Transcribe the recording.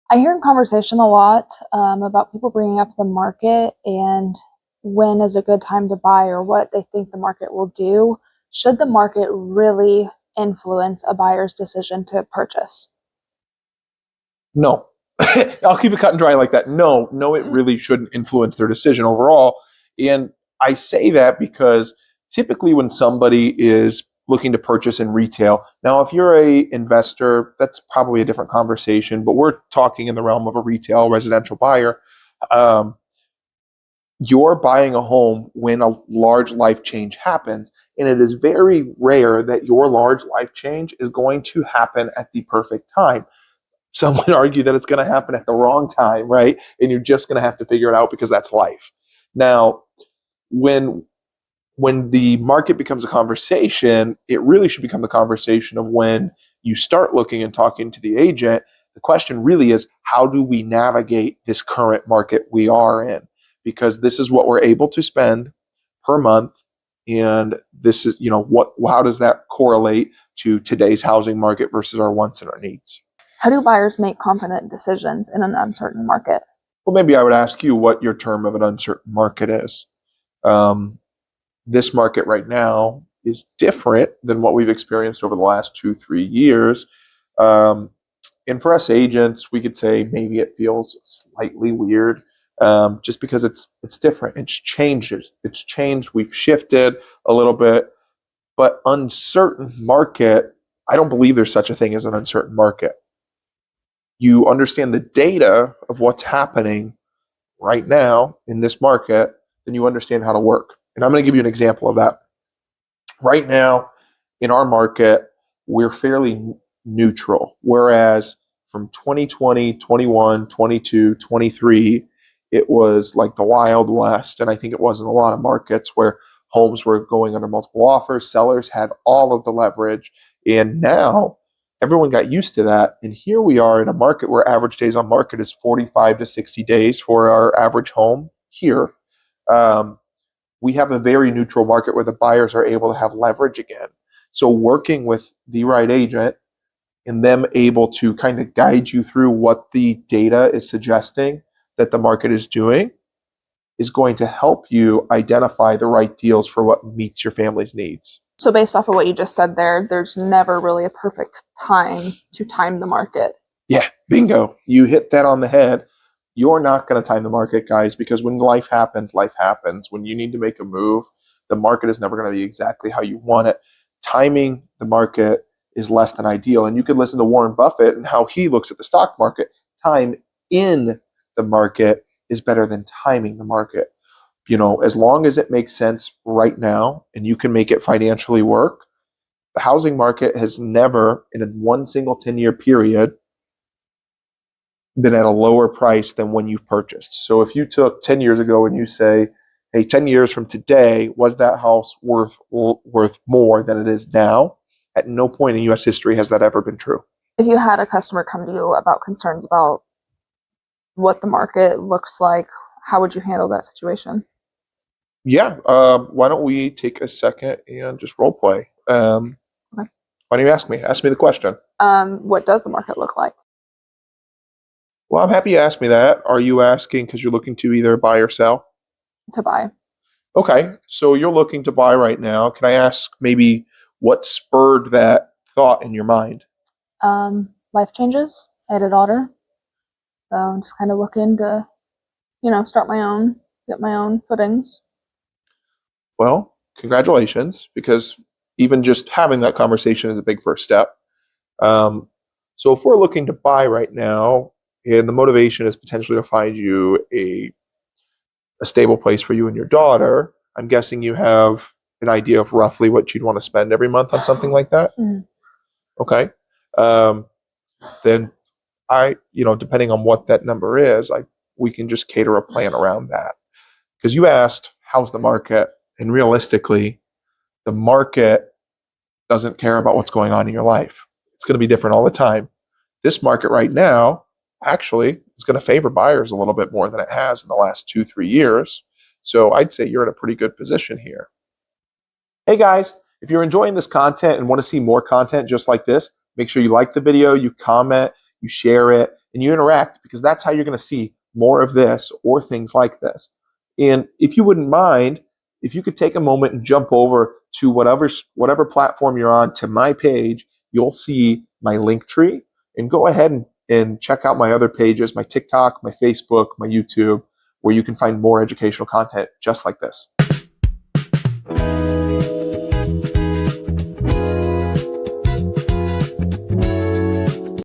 I hear in conversation a lot about people bringing up the market and when is a good time to buy or what they think the market will do. Should the market really influence a buyer's decision to purchase? No. I'll keep it cut and dry like that. No, it really shouldn't influence their decision overall. And I say that because typically when somebody is looking to purchase in retail, now if you're a investor, that's probably a different conversation, but we're talking in the realm of a retail residential buyer. Um, you're buying a home when a large life change happens. And it is very rare that your large life change is going to happen at the perfect time. Some would argue that it's going to happen at the wrong time, right? And you're just going to have to figure it out because that's life. Now, when the market becomes a conversation, it really should become the conversation of when you start looking and talking to the agent. The question really is, how do we navigate this current market we are in? Because this is what we're able to spend per month. And this is, how does that correlate to today's housing market versus our wants and our needs? How do buyers make confident decisions in an uncertain market? Well, maybe I would ask you what your term of an uncertain market is. This market right now is different than what we've experienced over the last 2-3 years. And for us agents, we could say maybe it feels slightly weird, just because it's different. It's changed. It's changed. We've shifted a little bit, but uncertain market. I don't believe there's such a thing as an uncertain market. You understand the data of what's happening right now in this market, then you understand how to work. And I'm going to give you an example of that. Right now, in our market, we're fairly neutral, whereas from 2020, 21, 22, 23, it was like the Wild West. And I think it was in a lot of markets where homes were going under multiple offers, sellers had all of the leverage. And now everyone got used to that. And here we are in a market where average days on market is 45 to 60 days for our average home here. We have a very neutral market where the buyers are able to have leverage again. So working with the right agent and them able to kind of guide you through what the data is suggesting that the market is doing is going to help you identify the right deals for what meets your family's needs. So based off of what you just said there's never really a perfect time to time the market. Yeah, bingo. You hit that on the head. You're not going to time the market, guys, because when life happens, life happens. When you need to make a move, the market is never going to be exactly how you want it. Timing the market is less than ideal. And you could listen to Warren Buffett and how he looks at the stock market. Time in the market is better than timing the market. As long as it makes sense right now and you can make it financially work, the housing market has never, in one single 10-year period, been at a lower price than when you've purchased. So if you took 10 years ago and you say, hey, 10 years from today, was that house worth more than it is now? At no point in U.S. history has that ever been true. If you had a customer come to you about concerns about what the market looks like, how would you handle that situation? Yeah. Why don't we take a second and just role play? Okay. Why don't you ask me? Ask me the question. What does the market look like? Well, I'm happy you asked me that. Are you asking because you're looking to either buy or sell? To buy. Okay, so you're looking to buy right now. Can I ask maybe what spurred that thought in your mind? Life changes. I had a daughter. So I'm just kind of looking to, get my own footings. Well, congratulations, because even just having that conversation is a big first step. So if we're looking to buy right now, and the motivation is potentially to find you a stable place for you and your daughter, I'm guessing you have an idea of roughly what you'd want to spend every month on something like that? Mm. Okay. Then depending on what that number is, we can just cater a plan around that. Because you asked, how's the market? And realistically, the market doesn't care about what's going on in your life. It's going to be different all the time. This market right now actually is going to favor buyers a little bit more than it has in the last 2-3 years. So I'd say you're in a pretty good position here. Hey guys, if you're enjoying this content and want to see more content just like this, make sure you like the video, you comment, you share it, and you interact, because that's how you're going to see more of this or things like this. And if you wouldn't mind, if you could take a moment and jump over to whatever platform you're on to my page, you'll see my link tree, and go ahead and check out my other pages, my TikTok, my Facebook, my YouTube, where you can find more educational content just like this.